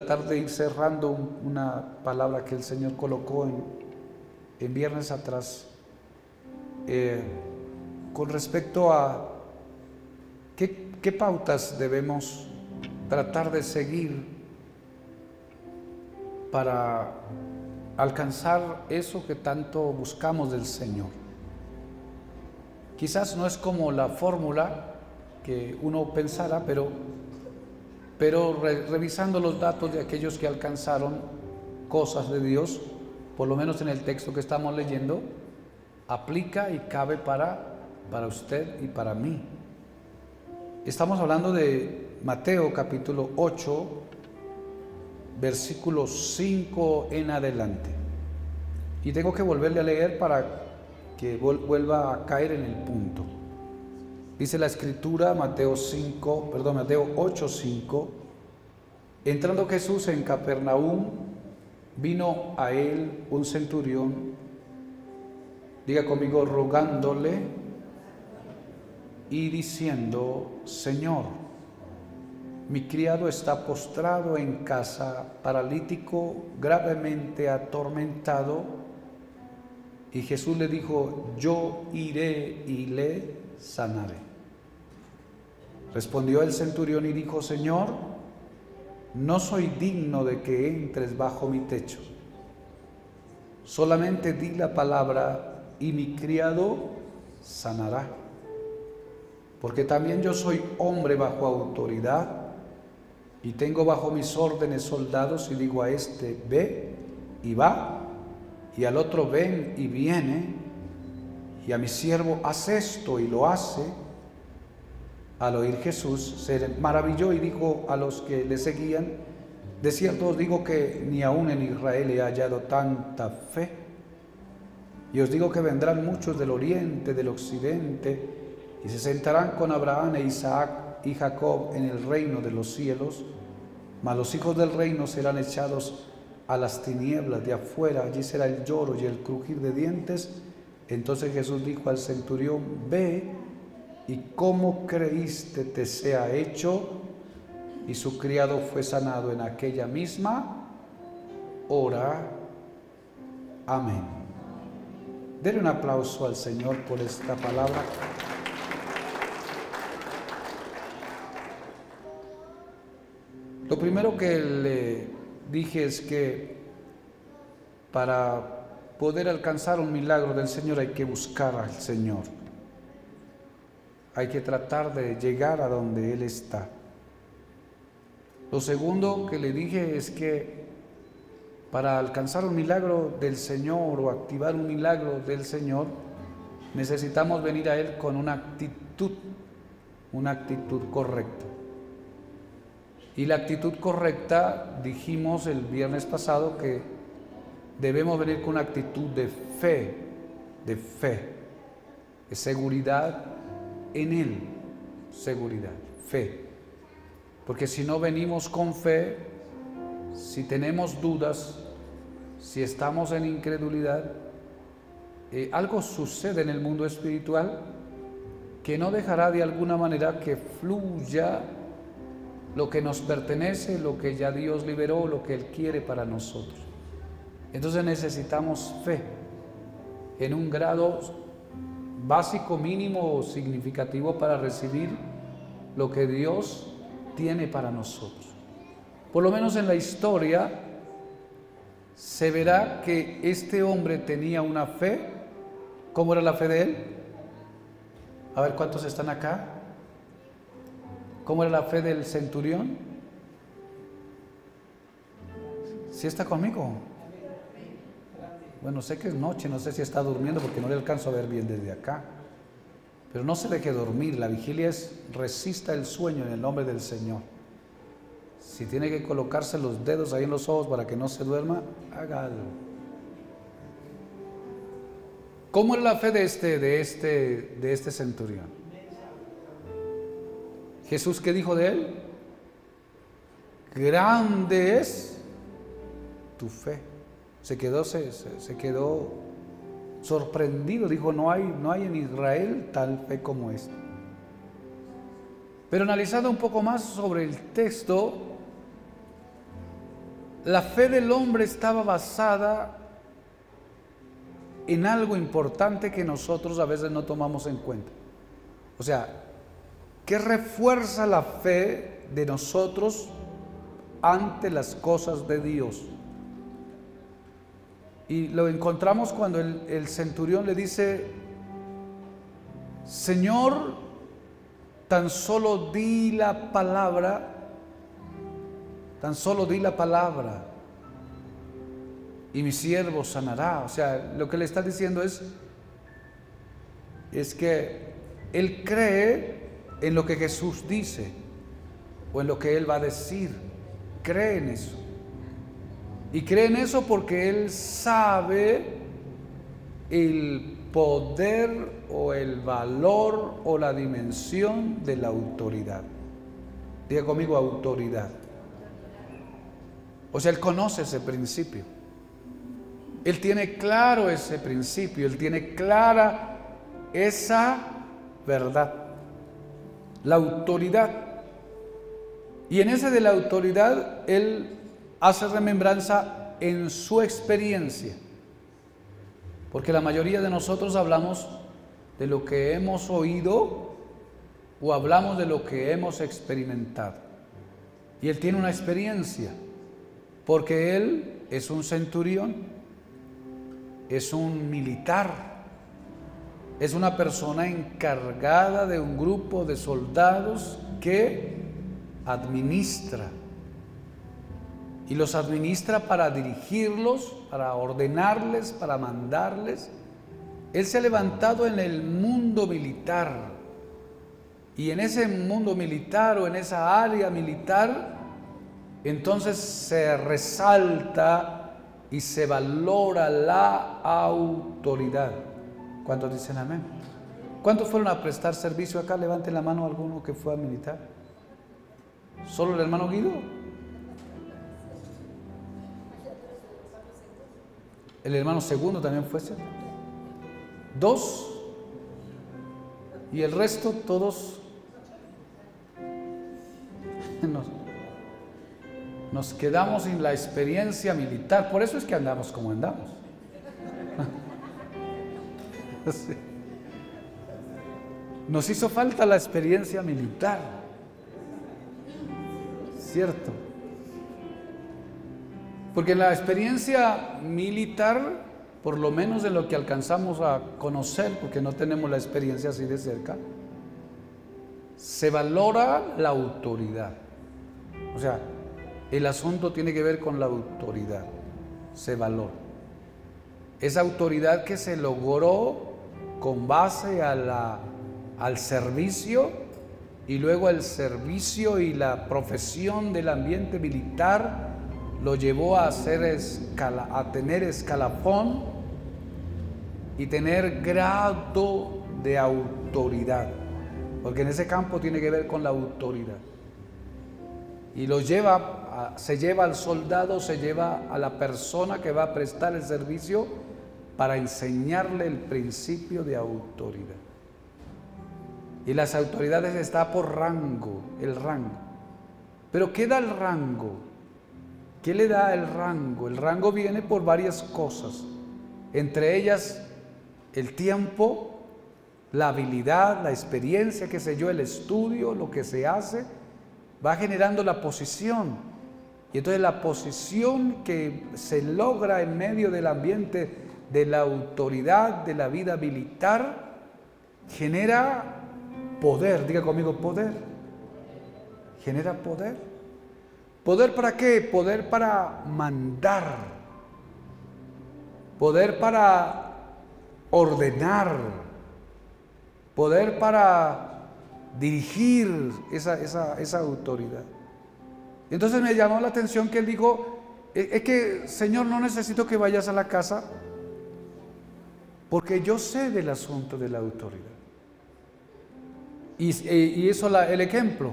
Tratar de ir cerrando una palabra que el Señor colocó en viernes atrás, con respecto a qué pautas debemos tratar de seguir para alcanzar eso que tanto buscamos del Señor. Quizás no es como la fórmula que uno pensara, pero revisando los datos de aquellos que alcanzaron cosas de Dios, por lo menos en el texto que estamos leyendo, aplica y cabe para usted y para mí. Estamos hablando de Mateo capítulo 8, versículo 5 en adelante. Y tengo que volverle a leer para que vuelva a caer en el punto. Dice la escritura, Mateo 8:5, entrando Jesús en Capernaum, vino a él un centurión, diga conmigo, rogándole y diciendo: Señor, mi criado está postrado en casa, paralítico, gravemente atormentado. Y Jesús le dijo: yo iré y le sanaré. Respondió el centurión y dijo: Señor, no soy digno de que entres bajo mi techo. Solamente di la palabra y mi criado sanará. Porque también yo soy hombre bajo autoridad y tengo bajo mis órdenes soldados, y digo a este: ve y va, y al otro: ven y viene, y a mi siervo: haz esto, y lo hace. Al oír Jesús se maravilló y dijo a los que le seguían: de cierto os digo que ni aún en Israel he hallado tanta fe. Y os digo que vendrán muchos del oriente, del occidente, y se sentarán con Abraham e Isaac y Jacob en el reino de los cielos, mas los hijos del reino serán echados a las tinieblas de afuera, allí será el lloro y el crujir de dientes. Entonces Jesús dijo al centurión: ve, y como creíste te sea hecho. Y su criado fue sanado en aquella misma hora. Amén. Denle un aplauso al Señor por esta palabra. Lo primero que le dije es que para poder alcanzar un milagro del Señor hay que buscar al Señor. Hay que tratar de llegar a donde Él está. Lo segundo que le dije es que para alcanzar un milagro del Señor o activar un milagro del Señor, necesitamos venir a Él con una actitud correcta. Y la actitud correcta, dijimos el viernes pasado, que debemos venir con una actitud de fe, de seguridad en Él, seguridad, fe. Porque si no venimos con fe, si tenemos dudas, si estamos en incredulidad, algo sucede en el mundo espiritual que no dejará de alguna manera que fluya lo que nos pertenece, lo que ya Dios liberó, lo que Él quiere para nosotros. Entonces necesitamos fe en un grado básico, mínimo o significativo para recibir lo que Dios tiene para nosotros. Por lo menos en la historia se verá que este hombre tenía una fe. ¿Cómo era la fe de él? A ver, ¿cuántos están acá? ¿Cómo era la fe del centurión? ¿Sí está conmigo? Bueno, sé que es noche, no sé si está durmiendo porque no le alcanzo a ver bien desde acá. Pero no se deje dormir, la vigilia resista el sueño en el nombre del Señor. Si tiene que colocarse los dedos ahí en los ojos para que no se duerma, hágalo. ¿Cómo es la fe de este centurión? Jesús, ¿qué dijo de él? Grande es tu fe. Se quedó sorprendido, dijo: no hay en Israel tal fe como esta. Pero analizando un poco más sobre el texto, la fe del hombre estaba basada en algo importante que nosotros a veces no tomamos en cuenta. O sea, ¿qué refuerza la fe de nosotros ante las cosas de Dios? Y lo encontramos cuando el centurión le dice: Señor, tan solo di la palabra, y mi siervo sanará. O sea, lo que le está diciendo es que él cree en lo que Jesús dice o en lo que él va a decir. Cree en eso. Y cree en eso porque él sabe el poder o el valor o la dimensión de la autoridad. Diga conmigo: autoridad. O sea, él conoce ese principio. Él tiene claro ese principio, él tiene clara esa verdad, la autoridad. Y en ese de la autoridad, él hace remembranza en su experiencia. Porque la mayoría de nosotros hablamos de lo que hemos oído o hablamos de lo que hemos experimentado. Y él tiene una experiencia, porque él es un centurión. Es un militar, es una persona encargada de un grupo de soldados que administra. Y los administra para dirigirlos, para ordenarles, para mandarles. Él se ha levantado en el mundo militar. Y en ese mundo militar o en esa área militar, entonces se resalta y se valora la autoridad. ¿Cuántos dicen amén? ¿Cuántos fueron a prestar servicio acá? Levanten la mano alguno que fue a militar. ¿Solo el hermano Guido? El hermano Segundo también fue, ¿cierto? 2. Y el resto todos nos quedamos sin la experiencia militar. Por eso es que andamos como andamos. Sí. Nos hizo falta la experiencia militar, ¿cierto? Porque la experiencia militar, por lo menos en lo que alcanzamos a conocer, porque no tenemos la experiencia así de cerca, se valora la autoridad. O sea, el asunto tiene que ver con la autoridad, se valora. Esa autoridad que se logró con base al servicio, y luego el servicio y la profesión del ambiente militar lo llevó a tener escalafón y tener grado de autoridad, porque en ese campo tiene que ver con la autoridad. Y se lleva al soldado, se lleva a la persona que va a prestar el servicio para enseñarle el principio de autoridad. Y las autoridades está por rango, el rango. Pero ¿qué da el rango? ¿Qué le da el rango? El rango viene por varias cosas, entre ellas el tiempo, la habilidad, la experiencia, qué sé yo, el estudio, lo que se hace, va generando la posición. Y entonces la posición que se logra en medio del ambiente de la autoridad, de la vida militar, genera poder. Diga conmigo: poder. Genera poder. ¿Poder para qué? Poder para mandar. Poder para ordenar. Poder para dirigir esa autoridad. Entonces me llamó la atención que él dijo: es que, Señor, no necesito que vayas a la casa, porque yo sé del asunto de la autoridad. Y eso el ejemplo.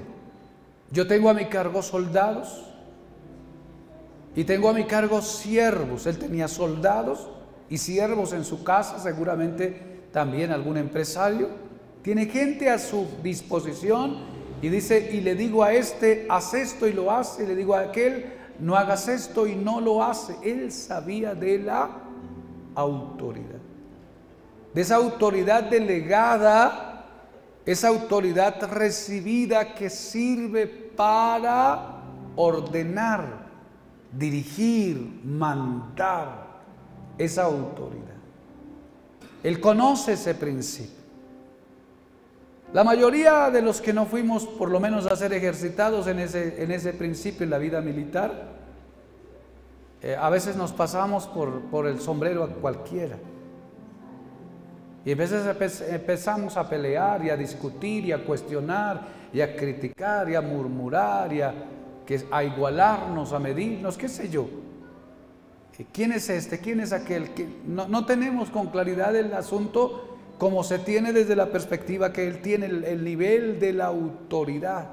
Yo tengo a mi cargo soldados y tengo a mi cargo siervos. Él tenía soldados y siervos en su casa, seguramente también algún empresario. Tiene gente a su disposición y dice: y le digo a este, haz esto, y lo hace, y le digo a aquel, no hagas esto y no lo hace. Él sabía de la autoridad, de esa autoridad delegada, esa autoridad recibida que sirve para ordenar, dirigir, mandar, esa autoridad. Él conoce ese principio. La mayoría de los que no fuimos por lo menos a ser ejercitados en ese principio en la vida militar, a veces nos pasamos por el sombrero a cualquiera. Y a veces empezamos a pelear y a discutir y a cuestionar y a criticar y a murmurar y a igualarnos, a medirnos, qué sé yo. ¿Quién es este? ¿Quién es aquel? No tenemos con claridad el asunto como se tiene desde la perspectiva que él tiene, el nivel de la autoridad.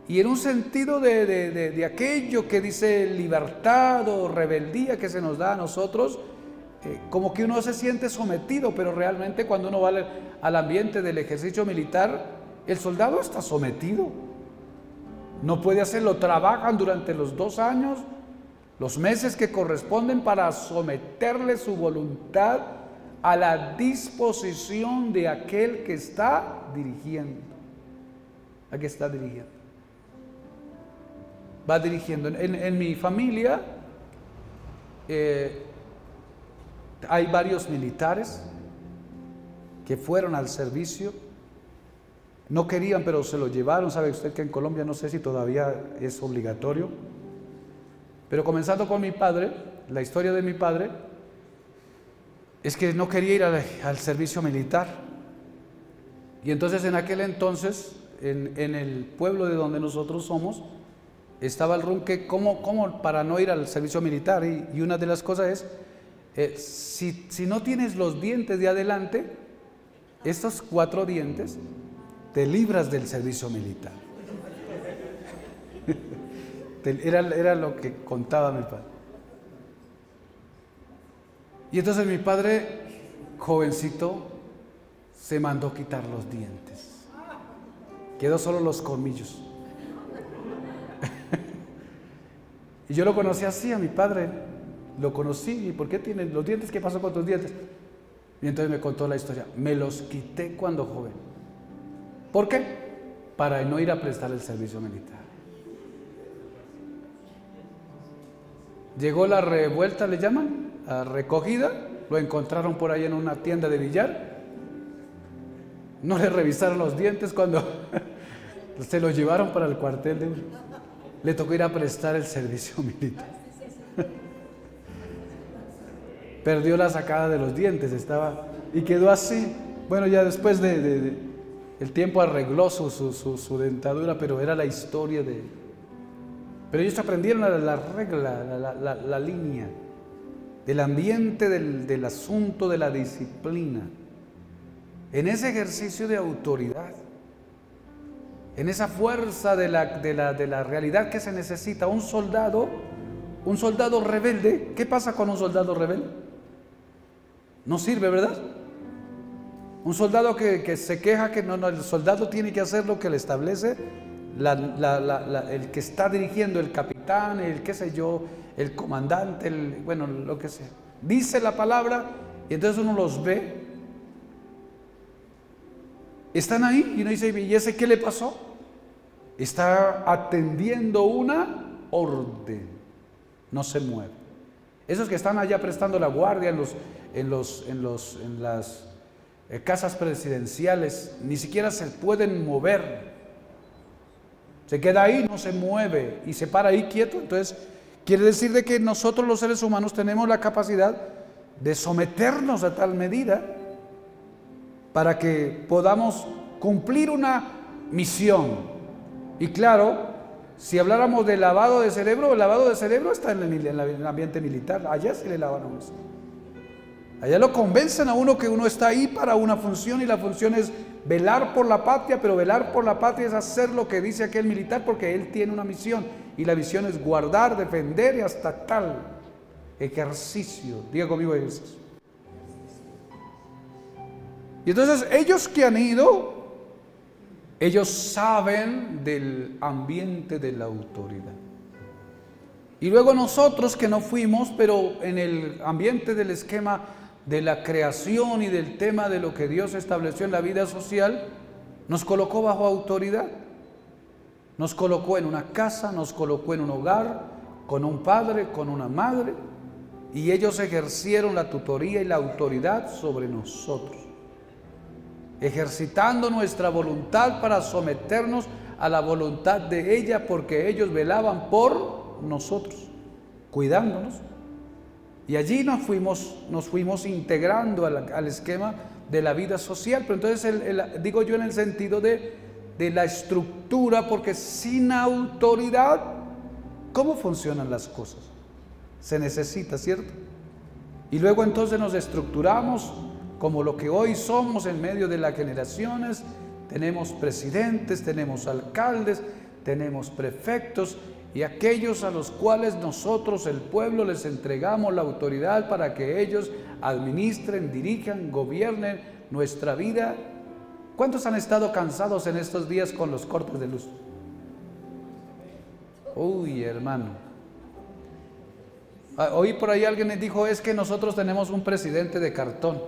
Y en un sentido de aquello que dice libertad o rebeldía que se nos da a nosotros, como que uno se siente sometido, pero realmente cuando uno va al ambiente del ejercicio militar, el soldado está sometido. No puede hacerlo, trabajan durante los 2 años, los meses que corresponden para someterle su voluntad a la disposición de aquel que está dirigiendo. ¿A qué está dirigiendo? Va dirigiendo. En mi familia hay varios militares que fueron al servicio. No querían, pero se lo llevaron. Sabe usted que en Colombia no sé si todavía es obligatorio. Pero comenzando con mi padre, la historia de mi padre es que no quería ir al servicio militar. Y entonces en aquel entonces, en el pueblo de donde nosotros somos, estaba el runque, ¿cómo para no ir al servicio militar? Y una de las cosas es, si no tienes los dientes de adelante, estos 4 dientes, te libras del servicio militar. Era lo que contaba mi padre. Y entonces mi padre, jovencito, se mandó quitar los dientes. Quedó solo los colmillos. Y yo lo conocí así a mi padre. Lo conocí. ¿Y por qué tienes los dientes? ¿Qué pasó con tus dientes? Y entonces me contó la historia. Me los quité cuando joven. ¿Por qué? Para no ir a prestar el servicio militar. Llegó la revuelta, le llaman, a recogida, lo encontraron por ahí en una tienda de billar, no le revisaron los dientes cuando se lo llevaron para el cuartel de uno. Le tocó ir a prestar el servicio militar. Perdió la sacada de los dientes, y quedó así. Bueno, ya después el tiempo arregló su dentadura, pero era la historia Pero ellos aprendieron la regla, la línea, del ambiente, del asunto, de la disciplina. En ese ejercicio de autoridad, en esa fuerza de la realidad que se necesita, un soldado rebelde. ¿Qué pasa con un soldado rebelde? No sirve, ¿verdad? Un soldado que se queja que no, el soldado tiene que hacer lo que le establece el que está dirigiendo, el capitán, el qué sé yo, el comandante, bueno, lo que sea. Dice la palabra y entonces uno los ve. Están ahí y uno dice, ¿y ese qué le pasó? Está atendiendo una orden, no se mueve. Esos que están allá prestando la guardia en las casas presidenciales, ni siquiera se pueden mover. Se queda ahí, no se mueve y se para ahí quieto. Entonces, quiere decir de que nosotros los seres humanos tenemos la capacidad de someternos a tal medida para que podamos cumplir una misión. Y claro, si habláramos de lavado de cerebro, el lavado de cerebro está en el ambiente militar. Allá se le lavan a uno. Allá lo convencen a uno que uno está ahí para una función y la función es velar por la patria, pero velar por la patria es hacer lo que dice aquel militar porque él tiene una misión y la misión es guardar, defender y hasta tal ejercicio. Diga conmigo ejercicio. Y entonces ellos que han ido, ellos saben del ambiente de la autoridad. Y luego nosotros que no fuimos, pero en el ambiente del esquema de la creación y del tema de lo que Dios estableció en la vida social, nos colocó bajo autoridad. Nos colocó en una casa, nos colocó en un hogar, con un padre, con una madre, y ellos ejercieron la tutoría y la autoridad sobre nosotros, ejercitando nuestra voluntad para someternos a la voluntad de ella, porque ellos velaban por nosotros, cuidándonos. Y allí nos fuimos integrando al esquema de la vida social. Pero entonces digo yo en el sentido de la estructura, porque sin autoridad, ¿cómo funcionan las cosas? Se necesita, ¿cierto? Y luego entonces nos estructuramos como lo que hoy somos en medio de las generaciones. Tenemos presidentes, tenemos alcaldes, tenemos prefectos y aquellos a los cuales nosotros, el pueblo, les entregamos la autoridad para que ellos administren, dirijan, gobiernen nuestra vida. ¿Cuántos han estado cansados en estos días con los cortes de luz? Uy, hermano. Hoy por ahí alguien me dijo, es que nosotros tenemos un presidente de cartón.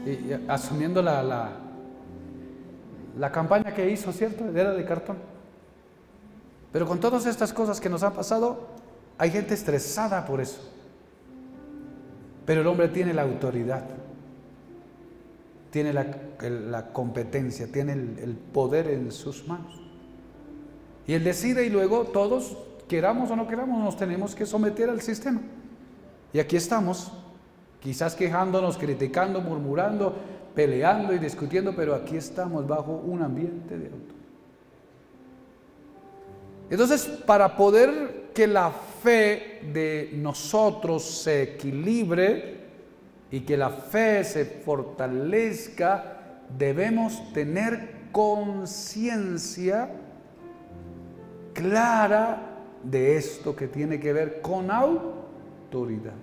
Y asumiendo la campaña que hizo, ¿cierto? Era de cartón. Pero con todas estas cosas que nos han pasado, hay gente estresada por eso. Pero el hombre tiene la autoridad, tiene la competencia, tiene el poder en sus manos. Y él decide, y luego todos, queramos o no queramos, nos tenemos que someter al sistema. Y aquí estamos, quizás quejándonos, criticando, murmurando, peleando y discutiendo, pero aquí estamos bajo un ambiente de autoridad. Entonces, para poder que la fe de nosotros se equilibre y que la fe se fortalezca, debemos tener conciencia clara de esto que tiene que ver con autoridad.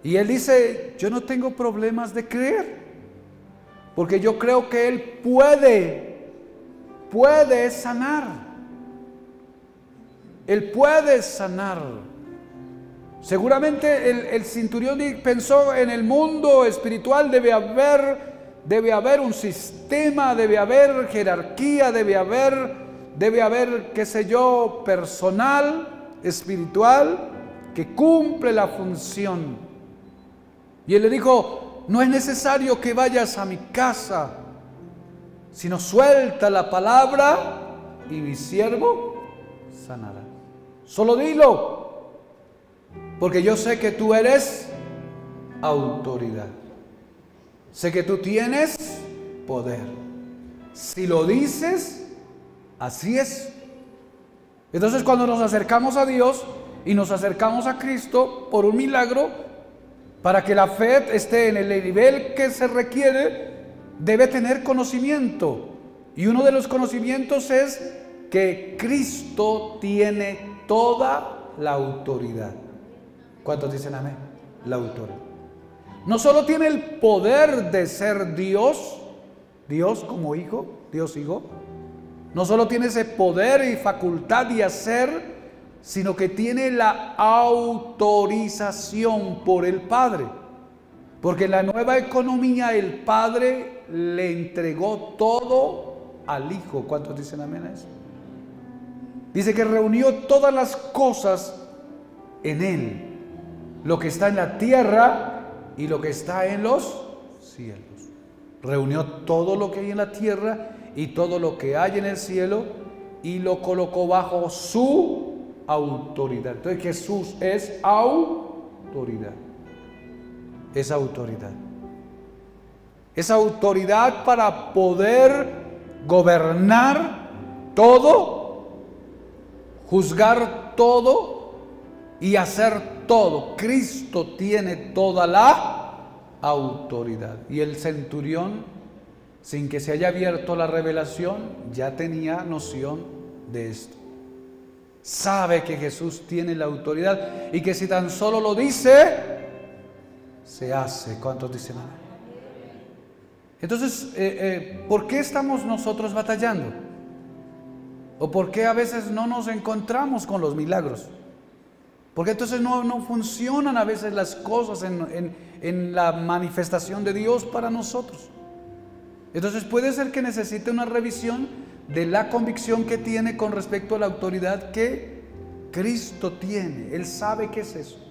Y él dice, yo no tengo problemas de creer, porque yo creo que él puede sanar. Él puede sanar. Seguramente el centurión pensó, en el mundo espiritual debe haber un sistema, debe haber jerarquía, debe haber, qué sé yo, personal espiritual que cumple la función. Y él le dijo, no es necesario que vayas a mi casa, sino suelta la palabra y mi siervo sanará. Solo dilo, porque yo sé que tú eres autoridad. Sé que tú tienes poder. Si lo dices, así es. Entonces, cuando nos acercamos a Dios y nos acercamos a Cristo por un milagro, para que la fe esté en el nivel que se requiere, debe tener conocimiento. Y uno de los conocimientos es que Cristo tiene toda la autoridad. ¿Cuántos dicen amén? La autoridad. No solo tiene el poder de ser Dios, Dios como hijo, Dios hijo. No solo tiene ese poder y facultad de hacer, sino que tiene la autorización por el Padre. Porque en la nueva economía el Padre le entregó todo al Hijo. ¿Cuántos dicen amén a eso? Dice que reunió todas las cosas en Él. Lo que está en la tierra y lo que está en los cielos. Reunió todo lo que hay en la tierra y todo lo que hay en el cielo y lo colocó bajo su autoridad. Entonces Jesús es autoridad. Es autoridad. Es autoridad para poder gobernar todo, juzgar todo y hacer todo. Cristo tiene toda la autoridad. Y el centurión, sin que se haya abierto la revelación, ya tenía noción de esto. Sabe que Jesús tiene la autoridad y que si tan solo lo dice, se hace. ¿Cuántos dicen amén? Entonces, ¿por qué estamos nosotros batallando? ¿O por qué a veces no nos encontramos con los milagros? Porque entonces no funcionan a veces las cosas en la manifestación de Dios para nosotros. Entonces puede ser que necesite una revisión de la convicción que tiene con respecto a la autoridad que Cristo tiene. Él sabe qué es eso.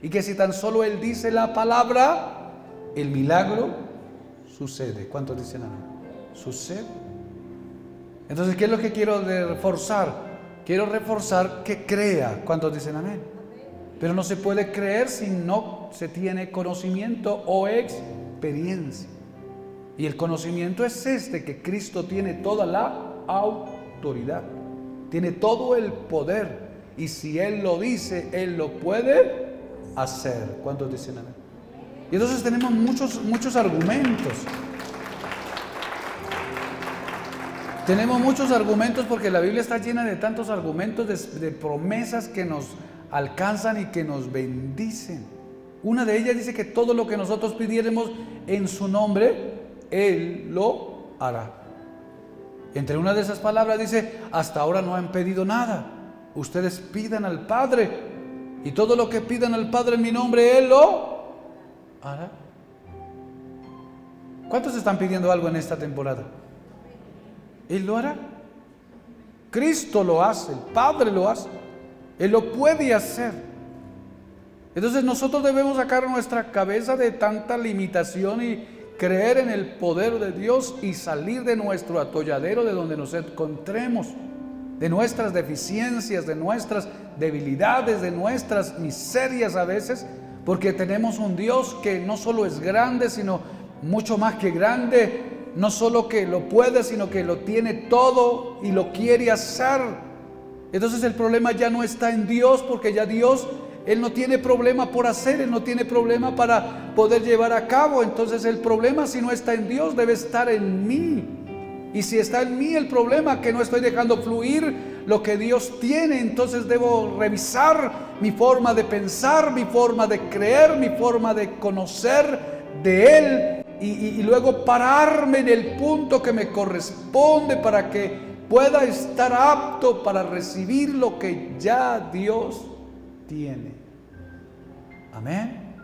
Y que si tan solo Él dice la palabra, el milagro sucede. ¿Cuántos dicen amén? Sucede. Entonces, ¿qué es lo que quiero reforzar? Quiero reforzar que crea. ¿Cuántos dicen amén? Pero no se puede creer si no se tiene conocimiento o experiencia. Y el conocimiento es que Cristo tiene toda la autoridad, tiene todo el poder, y si Él lo dice, Él lo puede hacer. ¿Cuántos dicen amén? Y entonces tenemos muchos argumentos. Tenemos muchos argumentos porque la Biblia está llena de tantos argumentos, de promesas que nos alcanzan y que nos bendicen. Una de ellas dice que todo lo que nosotros pidiéramos en su nombre, Él lo hará. Entre una de esas palabras dice: hasta ahora no han pedido nada, ustedes pidan al Padre, y todo lo que pidan al Padre en mi nombre, Él lo hará. ¿Cuántos están pidiendo algo en esta temporada? Él lo hará. Cristo lo hace, el Padre lo hace, Él lo puede hacer. Entonces nosotros debemos sacar nuestra cabeza de tanta limitación y creer en el poder de Dios y salir de nuestro atolladero, de donde nos encontremos, de nuestras deficiencias, de nuestras debilidades, de nuestras miserias a veces, porque tenemos un Dios que no solo es grande, sino mucho más que grande. No solo que lo puede, sino que lo tiene todo y lo quiere hacer. Entonces el problema ya no está en Dios, porque ya Dios, Él no tiene problema por hacer, Él no tiene problema para poder llevar a cabo. Entonces el problema, si no está en Dios, debe estar en mí. Y si está en mí el problema, que no estoy dejando fluir lo que Dios tiene, entonces debo revisar mi forma de pensar, mi forma de creer, mi forma de conocer de Él. Y luego pararme en el punto que me corresponde para que pueda estar apto para recibir lo que ya Dios tiene. Amén.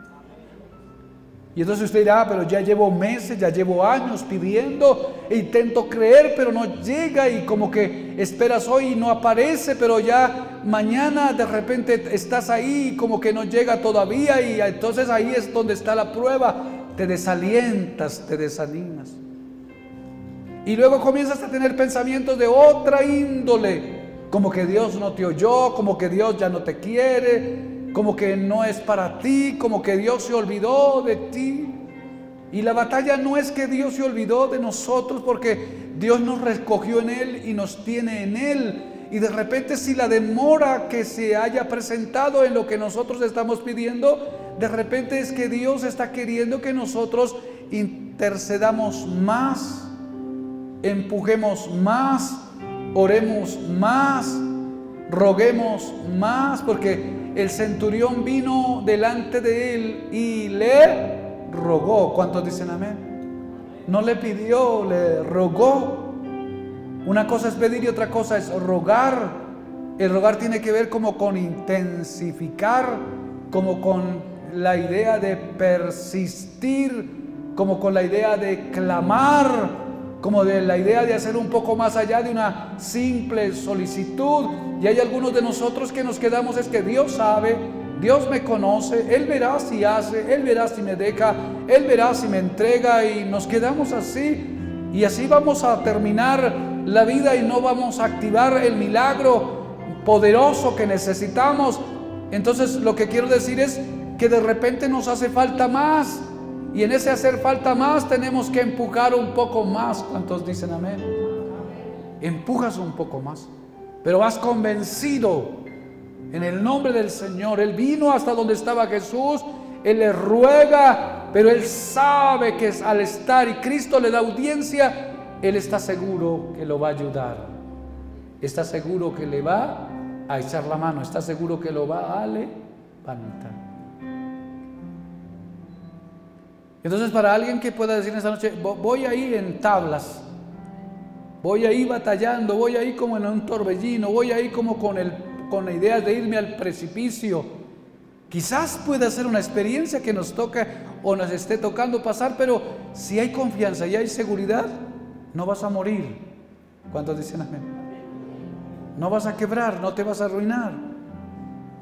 Y entonces usted dirá: pero ya llevo meses, ya llevo años pidiendo e intento creer, pero no llega, y como que esperas hoy y no aparece, pero ya mañana de repente estás ahí y como que no llega todavía, y entonces ahí es donde está la prueba. Te desalientas, te desanimas. Y luego comienzas a tener pensamientos de otra índole, como que Dios no te oyó, como que Dios ya no te quiere, como que no es para ti, como que Dios se olvidó de ti. Y la batalla no es que Dios se olvidó de nosotros, porque Dios nos recogió en Él y nos tiene en Él. Y de repente, si la demora que se haya presentado en lo que nosotros estamos pidiendo, de repente es que Dios está queriendo que nosotros intercedamos más, empujemos más, oremos más, roguemos más, porque el centurión vino delante de Él y le rogó. ¿Cuántos dicen amén? No le pidió, le rogó. Una cosa es pedir y otra cosa es rogar. El rogar tiene que ver como con intensificar, como con la idea de persistir, como con la idea de clamar, como de la idea de hacer un poco más allá de una simple solicitud. Y hay algunos de nosotros que nos quedamos, es que Dios sabe, Dios me conoce, Él verá si hace, Él verá si me deja, Él verá si me entrega, y nos quedamos así. Y así vamos a terminar la vida y no vamos a activar el milagro poderoso que necesitamos. Entonces lo que quiero decir es que de repente nos hace falta más, y en ese hacer falta más tenemos que empujar un poco más. ¿Cuántos dicen amén? Empujas un poco más, pero vas convencido en el nombre del Señor. Él vino hasta donde estaba Jesús, Él le ruega, pero Él sabe que al estar y Cristo le da audiencia, Él está seguro que lo va a ayudar, está seguro que le va a echar la mano, está seguro que lo va a levantar. Entonces, para alguien que pueda decir esta noche: voy ahí en tablas, voy ahí batallando, voy ahí como en un torbellino, voy ahí como con la idea de irme al precipicio. Quizás pueda ser una experiencia que nos toca o nos esté tocando pasar, pero si hay confianza y hay seguridad, no vas a morir. ¿Cuántos dicen amén? No vas a quebrar, no te vas a arruinar,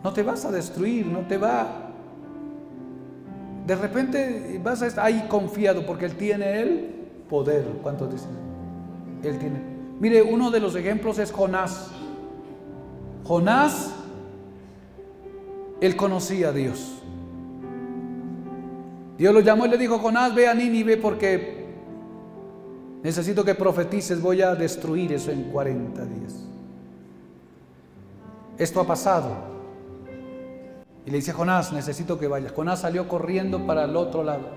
no te vas a destruir, no te va... De repente vas a estar ahí confiado porque Él tiene el poder. ¿Cuántos dicen? Él tiene. Mire, uno de los ejemplos es Jonás. Jonás, él conocía a Dios. Dios lo llamó y le dijo: Jonás, ve a Nínive porque necesito que profetices, voy a destruir eso en 40 días. Esto ha pasado. Y le dice: Jonás, necesito que vayas. Jonás salió corriendo para el otro lado.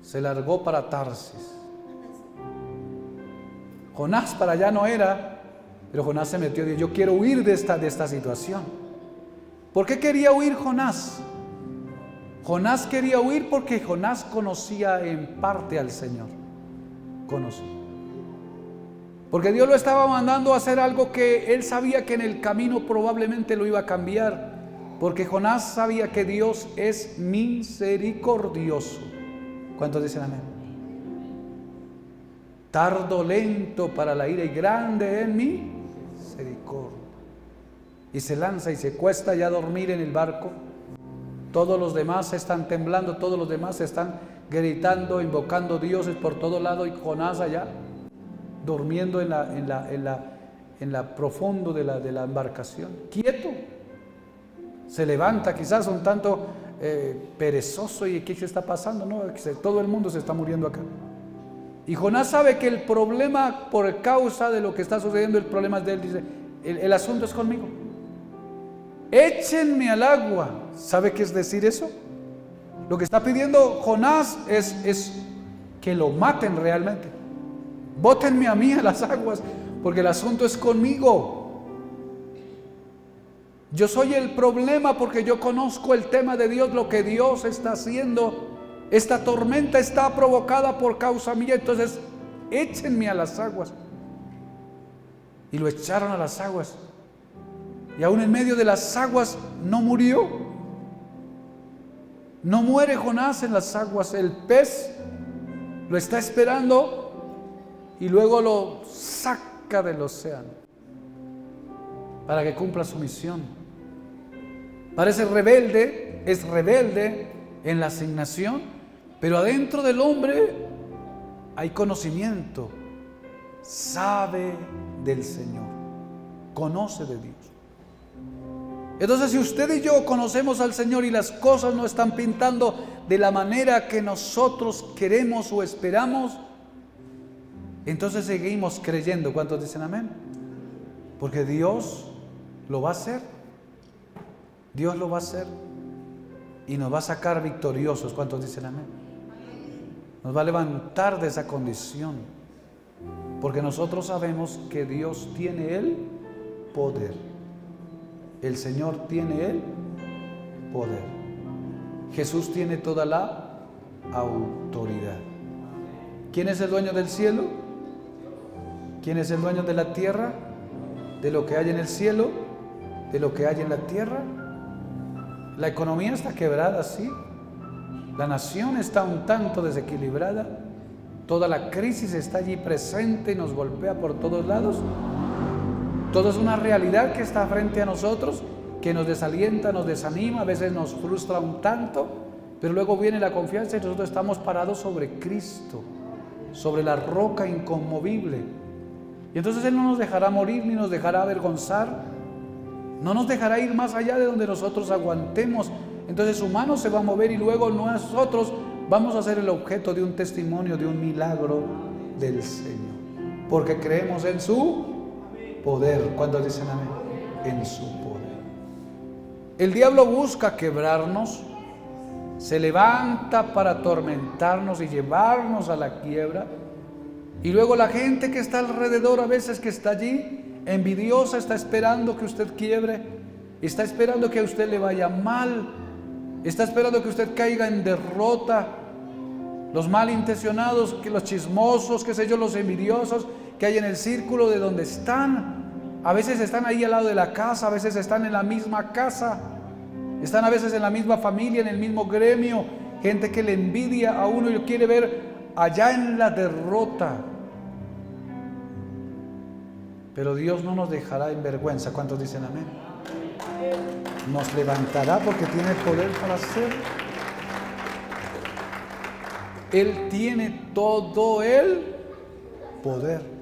Se largó para Tarsis. Jonás para allá no era, pero Jonás se metió y dijo: yo quiero huir de esta situación. ¿Por qué quería huir Jonás? Jonás quería huir porque Jonás conocía en parte al Señor. Conocía. Porque Dios lo estaba mandando a hacer algo que él sabía que en el camino probablemente lo iba a cambiar. Porque Jonás sabía que Dios es misericordioso. ¿Cuántos dicen amén? Tardo, lento para la ira y grande en mi misericordia. Y se lanza y se cuesta ya dormir en el barco. Todos los demás están temblando, todos los demás están gritando, invocando dioses por todo lado, y Jonás allá durmiendo en la profundo de la embarcación, quieto. Se levanta quizás un tanto perezoso, y ¿qué se está pasando? No, todo el mundo se está muriendo acá. Y Jonás sabe que el problema, por causa de lo que está sucediendo, el problema es de él. Dice: el asunto es conmigo. Échenme al agua. ¿Sabe qué es decir eso? Lo que está pidiendo Jonás es que lo maten realmente. Bótenme a mí a las aguas, porque el asunto es conmigo. Yo soy el problema porque yo conozco el tema de Dios, lo que Dios está haciendo. Esta tormenta está provocada por causa mía, entonces échenme a las aguas. Y lo echaron a las aguas. Y aún en medio de las aguas no murió. No muere Jonás en las aguas. El pez lo está esperando y luego lo saca del océano para que cumpla su misión. Parece rebelde, es rebelde en la asignación, pero adentro del hombre hay conocimiento. Sabe del Señor, conoce de Dios. Entonces, si usted y yo conocemos al Señor y las cosas no están pintando de la manera que nosotros queremos o esperamos, entonces seguimos creyendo. ¿Cuántos dicen amén? Porque Dios lo va a hacer. Dios lo va a hacer y nos va a sacar victoriosos. ¿Cuántos dicen amén? Nos va a levantar de esa condición, porque nosotros sabemos que Dios tiene el poder. El Señor tiene el poder. Jesús tiene toda la autoridad. ¿Quién es el dueño del cielo? ¿Quién es el dueño de la tierra? De lo que hay en el cielo, de lo que hay en la tierra. La economía está quebrada, sí. La nación está un tanto desequilibrada. Toda la crisis está allí presente y nos golpea por todos lados. Todo es una realidad que está frente a nosotros, que nos desalienta, nos desanima, a veces nos frustra un tanto, pero luego viene la confianza y nosotros estamos parados sobre Cristo, sobre la roca inconmovible. Y entonces Él no nos dejará morir ni nos dejará avergonzar, no nos dejará ir más allá de donde nosotros aguantemos. Entonces su mano se va a mover y luego nosotros vamos a ser el objeto de un testimonio, de un milagro del Señor, porque creemos en su poder. ¿Cuántos dicen amén? En su poder. El diablo busca quebrarnos, se levanta para atormentarnos y llevarnos a la quiebra, y luego la gente que está alrededor, a veces que está allí envidiosa, está esperando que usted quiebre, está esperando que a usted le vaya mal, está esperando que usted caiga en derrota. Los malintencionados, que los chismosos, qué sé yo, los envidiosos, que hay en el círculo de donde están. A veces están ahí al lado de la casa, a veces están en la misma casa, están a veces en la misma familia, en el mismo gremio. Gente que le envidia a uno y lo quiere ver allá en la derrota. Pero Dios no nos dejará en vergüenza. ¿Cuántos dicen amén? Nos levantará porque tiene poder para hacerlo. Él tiene todo el poder.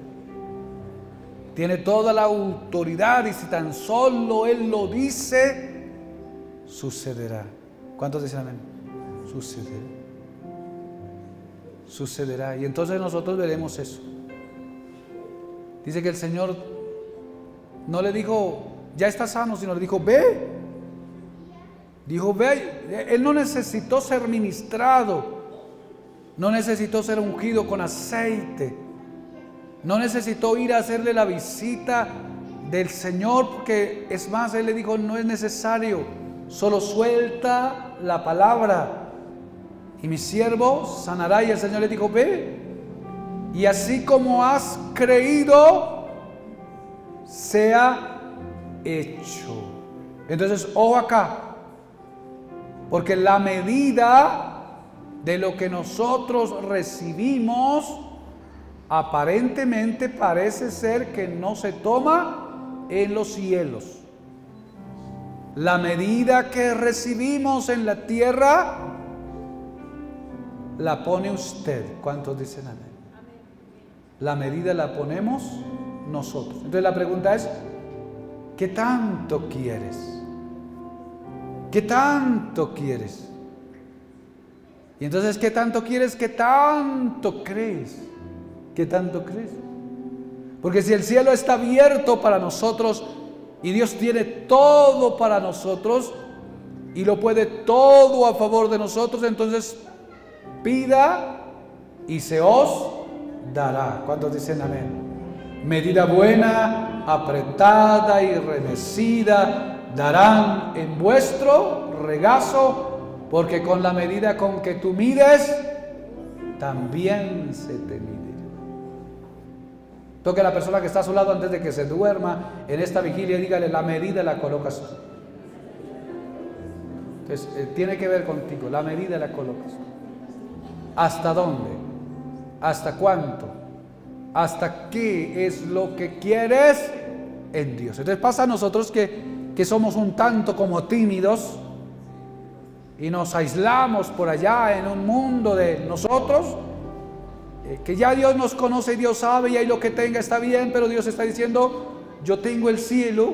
Tiene toda la autoridad y si tan solo Él lo dice, sucederá. ¿Cuántos dicen amén? Sucederá. Sucederá. Y entonces nosotros veremos eso. Dice que el Señor no le dijo, ya está sano, sino le dijo, ve. Dijo, ve. Él no necesitó ser ministrado. No necesitó ser ungido con aceite. No necesitó ir a hacerle la visita del Señor, porque es más, Él le dijo, no es necesario, solo suelta la palabra y mi siervo sanará. Y el Señor le dijo, ve, y así como has creído, sea hecho. Entonces, ojo acá, porque la medida de lo que nosotros recibimos aparentemente parece ser que no se toma en los cielos. La medida que recibimos en la tierra la pone usted. ¿Cuántos dicen amén? La medida la ponemos nosotros. Entonces la pregunta es, ¿qué tanto quieres? ¿Qué tanto quieres? Y entonces, ¿qué tanto quieres? ¿Qué tanto crees? ¿Qué tanto crees? Porque si el cielo está abierto para nosotros y Dios tiene todo para nosotros y lo puede todo a favor de nosotros, entonces pida y se os dará. ¿Cuántos dicen amén? Medida buena, apretada y remecida darán en vuestro regazo, porque con la medida con que tú mides, también se te mide. Toque a la persona que está a su lado antes de que se duerma en esta vigilia y dígale, la medida la colocas tú. Entonces, tiene que ver contigo, la medida la colocas tú. ¿Hasta dónde? ¿Hasta cuánto? ¿Hasta qué es lo que quieres en Dios? Entonces pasa a nosotros que somos un tanto como tímidos y nos aislamos por allá en un mundo de nosotros, que ya Dios nos conoce y Dios sabe y ahí lo que tenga está bien, pero Dios está diciendo, yo tengo el cielo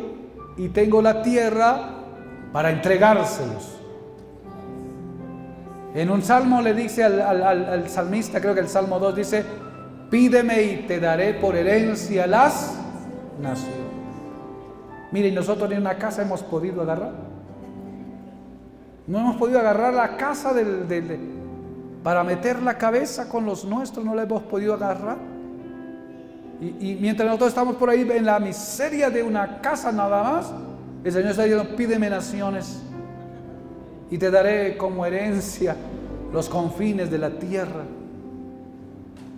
y tengo la tierra para entregárselos. En un salmo le dice al salmista, creo que el Salmo 2 dice, pídeme y te daré por herencia las naciones. Miren, nosotros ni una casa hemos podido agarrar. No hemos podido agarrar la casa para meter la cabeza con los nuestros, no la hemos podido agarrar. Y mientras nosotros estamos por ahí en la miseria de una casa nada más, el Señor está diciendo, pídeme naciones y te daré como herencia los confines de la tierra.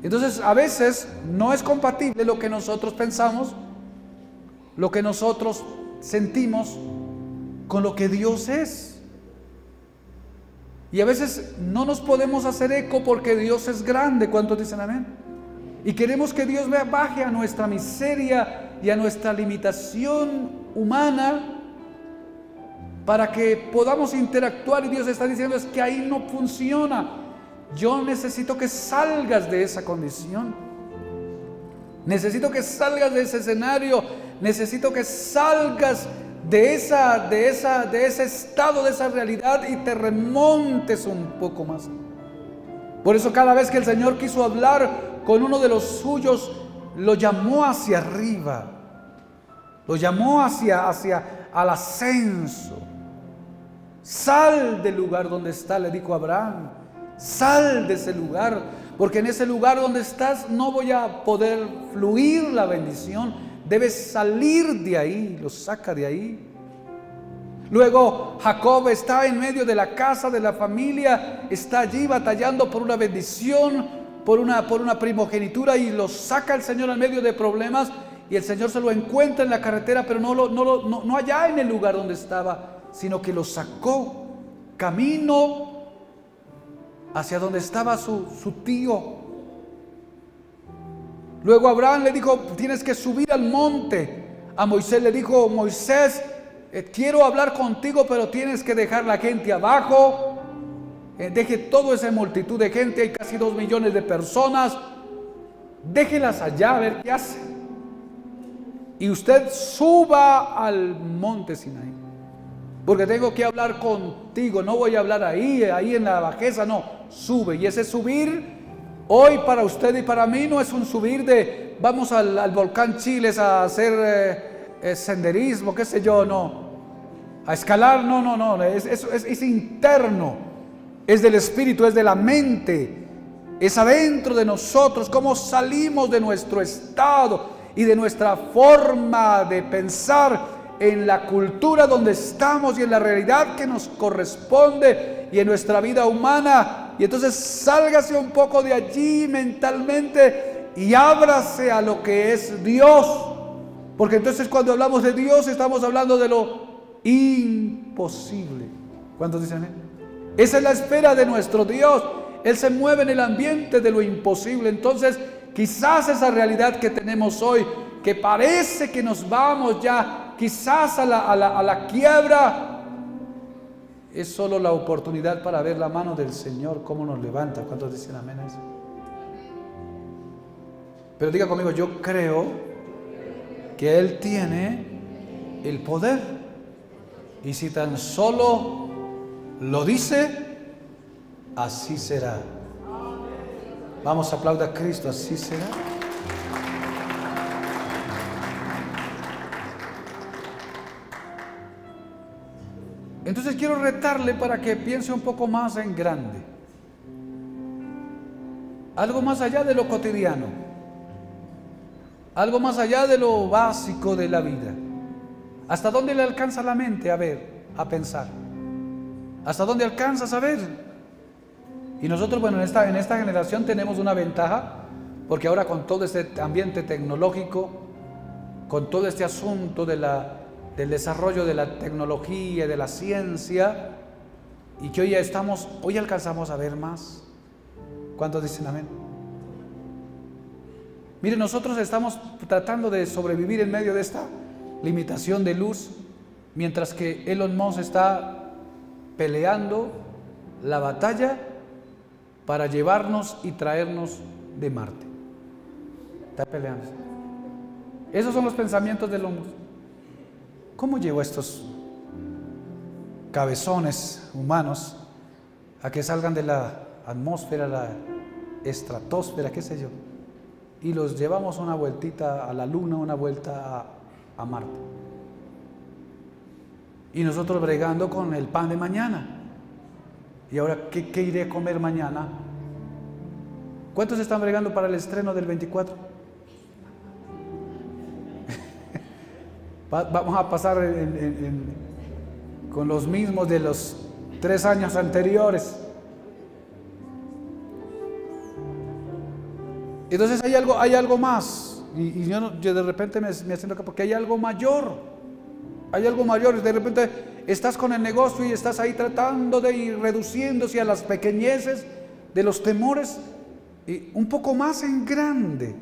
Entonces a veces no es compatible lo que nosotros pensamos, lo que nosotros sentimos con lo que Dios es. Y a veces no nos podemos hacer eco porque Dios es grande. ¿Cuántos dicen amén? Y queremos que Dios baje a nuestra miseria y a nuestra limitación humana para que podamos interactuar. Y Dios está diciendo, es que ahí no funciona. Yo necesito que salgas de esa condición. Necesito que salgas de ese escenario. Necesito que salgas de ese estado, de esa realidad y te remontes un poco más. Por eso cada vez que el Señor quiso hablar con uno de los suyos, lo llamó hacia arriba, lo llamó hacia al ascenso. Sal del lugar donde está, le dijo a Abraham, sal de ese lugar, porque en ese lugar donde estás no voy a poder fluir la bendición. Debes salir de ahí, lo saca de ahí. Luego Jacob está en medio de la casa de la familia, está allí batallando por una bendición, por una primogenitura y lo saca el Señor en medio de problemas y el Señor se lo encuentra en la carretera, pero no allá en el lugar donde estaba, sino que lo sacó camino hacia donde estaba su tío. Luego Abraham le dijo, tienes que subir al monte. A Moisés le dijo, Moisés, quiero hablar contigo, pero tienes que dejar la gente abajo. Deje toda esa multitud de gente, hay casi 2 millones de personas. Déjelas allá a ver qué hace. Y usted suba al monte Sinaí, porque tengo que hablar contigo. No voy a hablar ahí en la bajeza, no. Sube. Y ese subir hoy para usted y para mí no es un subir de vamos al volcán Chiles a hacer senderismo, qué sé yo, no. A escalar, no. Es interno. Es del espíritu, es de la mente. Es adentro de nosotros, cómo salimos de nuestro estado y de nuestra forma de pensar en la cultura donde estamos y en la realidad que nos corresponde y en nuestra vida humana. Y entonces sálgase un poco de allí mentalmente y ábrase a lo que es Dios, porque entonces cuando hablamos de Dios estamos hablando de lo imposible. ¿Cuántos dicen amén? Esa es la espera de nuestro Dios. Él se mueve en el ambiente de lo imposible. Entonces quizás esa realidad que tenemos hoy, que parece que nos vamos ya quizás a la quiebra, es solo la oportunidad para ver la mano del Señor, cómo nos levanta. ¿Cuántos dicen amén a eso? Pero diga conmigo, yo creo que Él tiene el poder. Y si tan solo lo dice, así será. Vamos, aplauda a Cristo, así será. Entonces quiero retarle para que piense un poco más en grande. Algo más allá de lo cotidiano. Algo más allá de lo básico de la vida. ¿Hasta dónde le alcanza la mente a ver, a pensar? ¿Hasta dónde alcanza a saber? Y nosotros, bueno, en esta generación tenemos una ventaja, porque ahora con todo este ambiente tecnológico, con todo este asunto del desarrollo de la tecnología, de la ciencia, y que hoy alcanzamos a ver más. ¿Cuántos dicen amén? Miren, nosotros estamos tratando de sobrevivir en medio de esta limitación de luz, mientras que Elon Musk está peleando la batalla para llevarnos y traernos de Marte. Está peleando. Esos son los pensamientos del hombre. ¿Cómo llevo a estos cabezones humanos a que salgan de la atmósfera, la estratosfera, qué sé yo, y los llevamos una vueltita a la luna, una vuelta a Marte? Y nosotros bregando con el pan de mañana. ¿Y ahora qué iré a comer mañana? ¿Cuántos están bregando para el estreno del 24? Vamos a pasar con los mismos de los 3 años anteriores. Entonces hay algo más. Y yo de repente me siento acá porque hay algo mayor. Hay algo mayor. De repente estás con el negocio y estás ahí tratando de ir reduciéndose a las pequeñeces de los temores. Y un poco más en grande.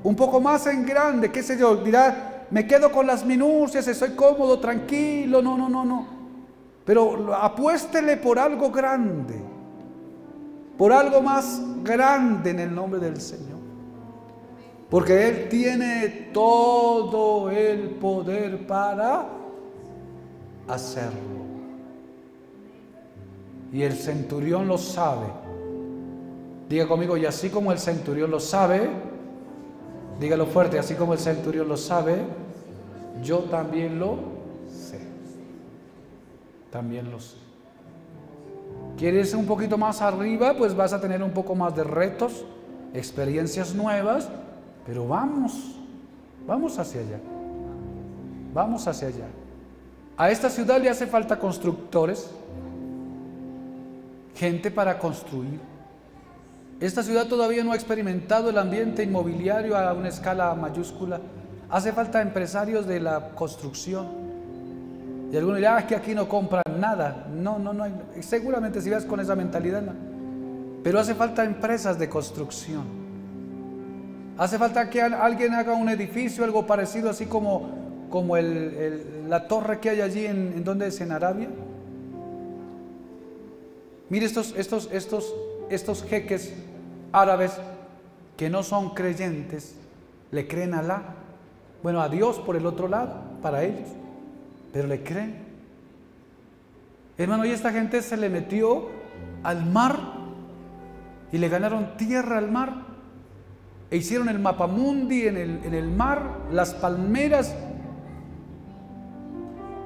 Un poco más en grande. ¿Qué sé yo? Dirá, me quedo con las minucias, estoy cómodo, tranquilo. No. Pero apuéstele por algo grande. Por algo más grande en el nombre del Señor. Porque Él tiene todo el poder para hacerlo. Y el centurión lo sabe. Diga conmigo, y así como el centurión lo sabe, dígalo fuerte, así como el centurión lo sabe, yo también lo sé. También lo sé. ¿Quieres un poquito más arriba? Pues vas a tener un poco más de retos, experiencias nuevas, pero vamos hacia allá. Vamos hacia allá. A esta ciudad le hace falta constructores, gente para construir. Esta ciudad todavía no ha experimentado el ambiente inmobiliario a una escala mayúscula. Hace falta empresarios de la construcción. Y algunos dirán, es que aquí no compran nada. No hay. Seguramente si vas con esa mentalidad, no. Pero hace falta empresas de construcción. Hace falta que alguien haga un edificio, algo parecido, así como la torre que hay allí en ¿dónde es? En Arabia. Mire estos jeques árabes que no son creyentes, le creen a Alá, bueno, a Dios por el otro lado, para ellos, pero le creen. Hermano, y esta gente se le metió al mar y le ganaron tierra al mar e hicieron el mapamundi en el mar, las palmeras.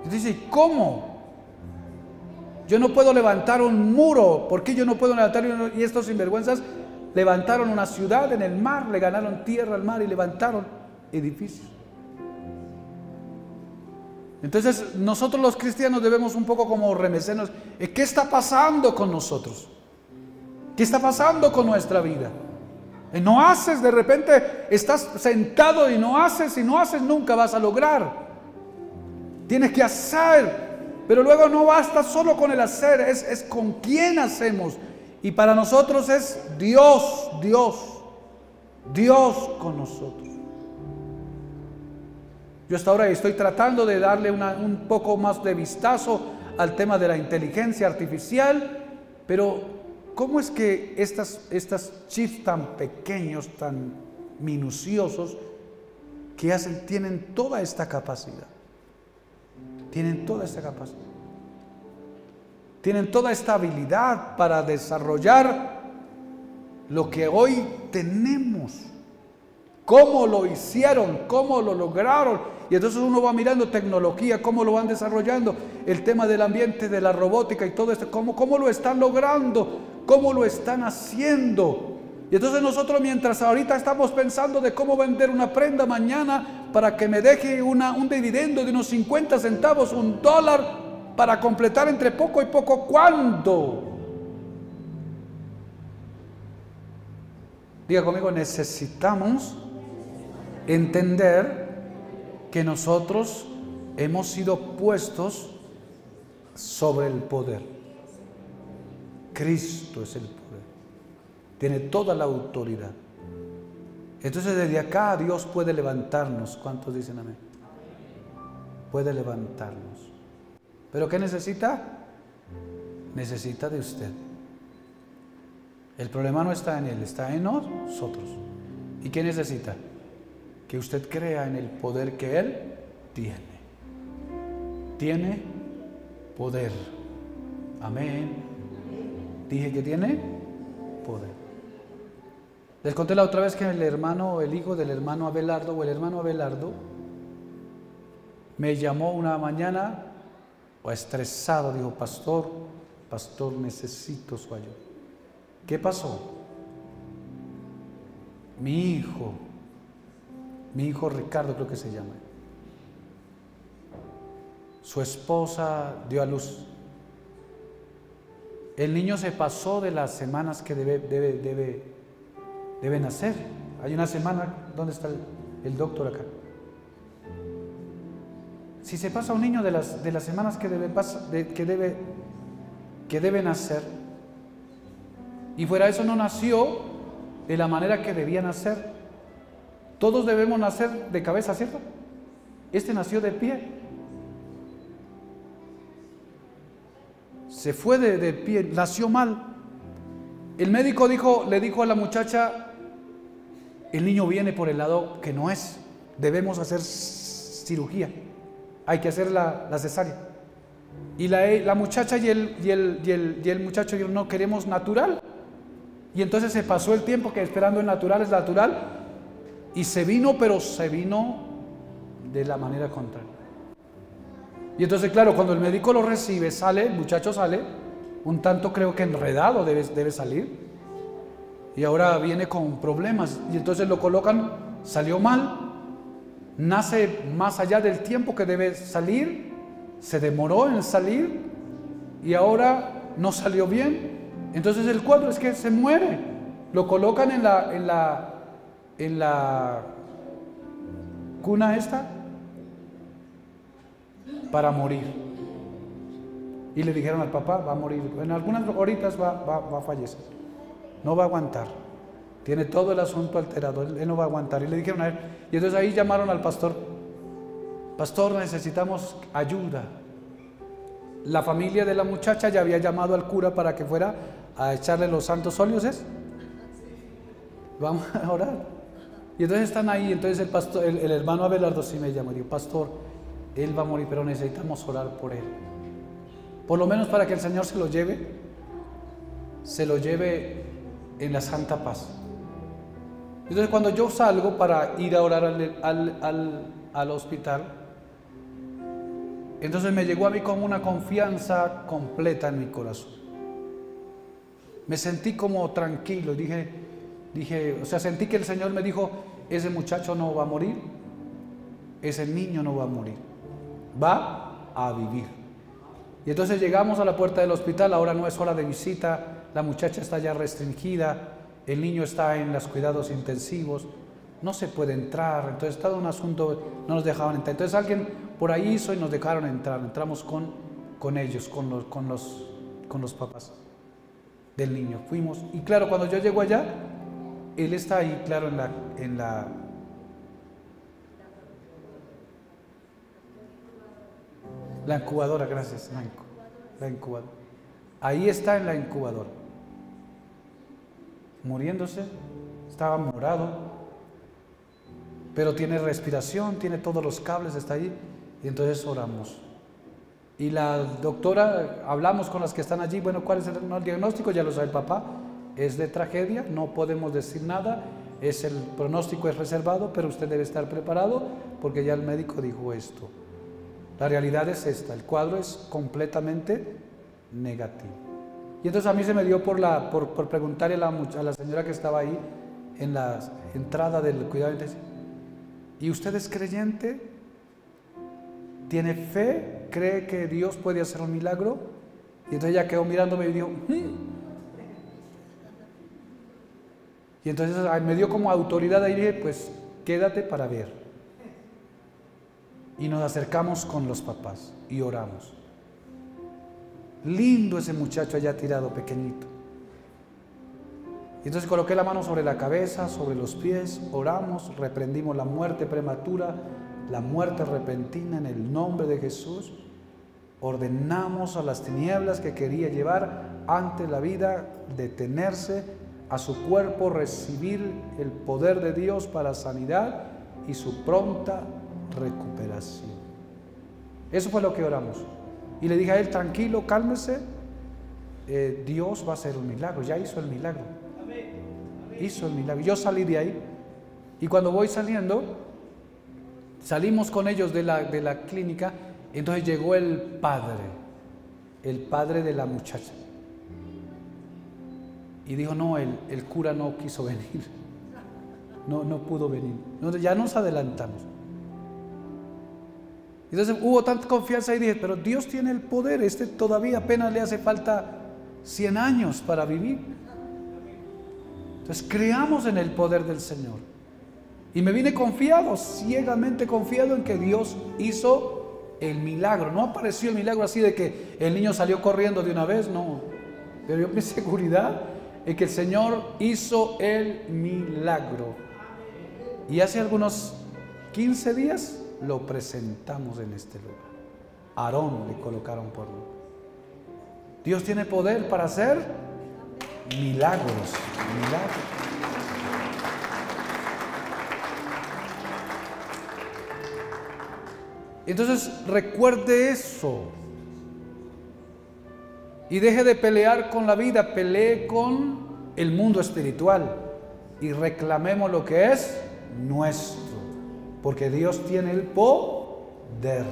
Y dice, ¿cómo? Yo no puedo levantar un muro. ¿Por qué yo no puedo levantar? Y estos sinvergüenzas levantaron una ciudad en el mar, le ganaron tierra al mar y levantaron edificios. Entonces nosotros los cristianos debemos un poco como remecernos. ¿Qué está pasando con nosotros? ¿Qué está pasando con nuestra vida? No haces, de repente estás sentado y no haces nunca vas a lograr. Tienes que hacer. Pero luego no basta solo con el hacer, es con quién hacemos. Y para nosotros es Dios con nosotros. Yo hasta ahora estoy tratando de darle un poco más de vistazo al tema de la inteligencia artificial, pero ¿cómo es que estas chips tan pequeños, tan minuciosos, tienen toda esta capacidad? Tienen toda esta capacidad. Tienen toda esta habilidad para desarrollar lo que hoy tenemos. ¿Cómo lo hicieron? ¿Cómo lo lograron? Y entonces uno va mirando tecnología, cómo lo van desarrollando, el tema del ambiente, de la robótica y todo esto, cómo lo están logrando, cómo lo están haciendo. Y entonces nosotros, mientras ahorita estamos pensando de cómo vender una prenda mañana para que me deje un dividendo de unos 50 centavos, $1, para completar entre poco y poco, ¿cuándo? Diga conmigo, necesitamos entender que nosotros hemos sido puestos sobre el poder. Cristo es el poder. Tiene toda la autoridad. Entonces desde acá Dios puede levantarnos. ¿Cuántos dicen amén? Puede levantarnos. ¿Pero qué necesita? Necesita de usted. El problema no está en Él, está en nosotros. ¿Y qué necesita? Que usted crea en el poder que Él tiene. Tiene poder. Amén. Dije que tiene poder. Les conté la otra vez que el hijo del hermano Abelardo, me llamó una mañana, estresado, dijo, pastor, necesito su ayuda. ¿Qué pasó? Mi hijo Ricardo, creo que se llama, su esposa dio a luz. El niño se pasó de las semanas que debe nacer. Hay una semana. ¿Dónde está el doctor acá? Si se pasa un niño de las semanas que debe nacer, y fuera eso no nació de la manera que debía nacer. Todos debemos nacer de cabeza, ¿cierto? Este nació de pie. Se fue de pie, nació mal. El médico le dijo a la muchacha, el niño viene por el lado que no es, debemos hacer cirugía, hay que hacer la cesárea. Y la muchacha y el muchacho dijeron, no, queremos natural. Y entonces se pasó el tiempo que esperando el natural es natural, y se vino de la manera contraria. Y entonces, claro, cuando el médico lo recibe, el muchacho sale un tanto, creo que enredado debe salir, y ahora viene con problemas, y entonces lo colocan, salió mal, nace más allá del tiempo que debe salir, se demoró en salir, y ahora no salió bien. Entonces el cuadro es que se muere. Lo colocan en la cuna esta para morir. Y le dijeron al papá, va a morir. En algunas horitas va a fallecer. No va a aguantar. Tiene todo el asunto alterado. Él no va a aguantar. Y le dijeron a él. Y entonces ahí llamaron al pastor. Pastor, necesitamos ayuda. La familia de la muchacha ya había llamado al cura para que fuera a echarle los santos óleos. Vamos a orar. Y entonces están ahí. Entonces el pastor, el hermano Abelardo sí me llamó y dijo, pastor, él va a morir, pero necesitamos orar por él. Por lo menos para que el Señor se lo lleve en la santa paz. Entonces cuando yo salgo para ir a orar al hospital, entonces me llegó a mí como una confianza completa en mi corazón. Me sentí como tranquilo, o sea, sentí que el Señor me dijo, ese muchacho no va a morir, ese niño no va a morir, va a vivir. Y entonces llegamos a la puerta del hospital, ahora no es hora de visita, la muchacha está ya restringida, el niño está en los cuidados intensivos, no se puede entrar, entonces todo un asunto, no nos dejaban entrar. Entonces alguien por ahí hizo y nos dejaron entrar, entramos con ellos, con los papás del niño, fuimos. Y claro, cuando yo llego allá, él está ahí, claro, en la incubadora, gracias, la incubadora. Ahí está en la incubadora, muriéndose, estaba morado, pero tiene respiración, tiene todos los cables, está ahí, y entonces oramos. Y la doctora, hablamos con las que están allí, bueno, ¿cuál es el diagnóstico? Ya lo sabe el papá, es de tragedia, no podemos decir nada, el pronóstico es reservado, pero usted debe estar preparado porque ya el médico dijo esto. La realidad es esta, el cuadro es completamente negativo. Y entonces a mí se me dio por preguntarle a la señora que estaba ahí en la entrada del cuidado intensivo, ¿y usted es creyente? ¿Tiene fe? ¿Cree que Dios puede hacer un milagro? Y entonces ella quedó mirándome y dijo, Y entonces me dio como autoridad ahí y dije, pues quédate para ver. Y nos acercamos con los papás y oramos. Lindo ese muchacho allá tirado, pequeñito. Y entonces coloqué la mano sobre la cabeza, sobre los pies, oramos, reprendimos la muerte prematura, la muerte repentina en el nombre de Jesús. Ordenamos a las tinieblas que quería llevar ante la vida, detenerse, a su cuerpo recibir el poder de Dios para sanidad y su pronta recuperación. Eso fue lo que oramos. Y le dije a él, tranquilo, cálmese, Dios va a hacer un milagro, ya hizo el milagro. Hizo el milagro. Yo salí de ahí y cuando voy saliendo, salimos con ellos de la clínica, entonces llegó el padre de la muchacha. Y dijo, no, el cura no quiso venir, no pudo venir. Entonces ya nos adelantamos. Entonces hubo tanta confianza y dije, pero Dios tiene el poder, todavía apenas le hace falta 100 años para vivir. Entonces creamos en el poder del Señor. Y me vine confiado, ciegamente confiado en que Dios hizo el milagro. No apareció el milagro así de que el niño salió corriendo de una vez, no. Pero yo mi seguridad es que el Señor hizo el milagro. Y hace algunos 15 días lo presentamos en este lugar. Aarón le colocaron por nombre. Dios tiene poder para hacer milagros. Entonces recuerde eso y deje de pelear con la vida, pelee con el mundo espiritual y reclamemos lo que es nuestro, porque Dios tiene el poder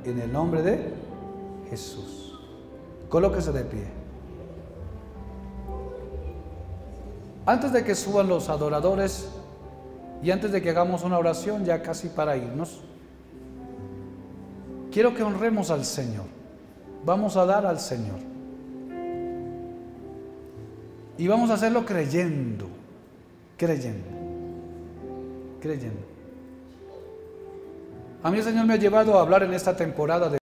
en el nombre de Jesús. Colóquese de pie. Antes de que suban los adoradores y antes de que hagamos una oración ya casi para irnos, quiero que honremos al Señor. Vamos a dar al Señor. Y vamos a hacerlo creyendo. creyendo. A mí el Señor me ha llevado a hablar en esta temporada de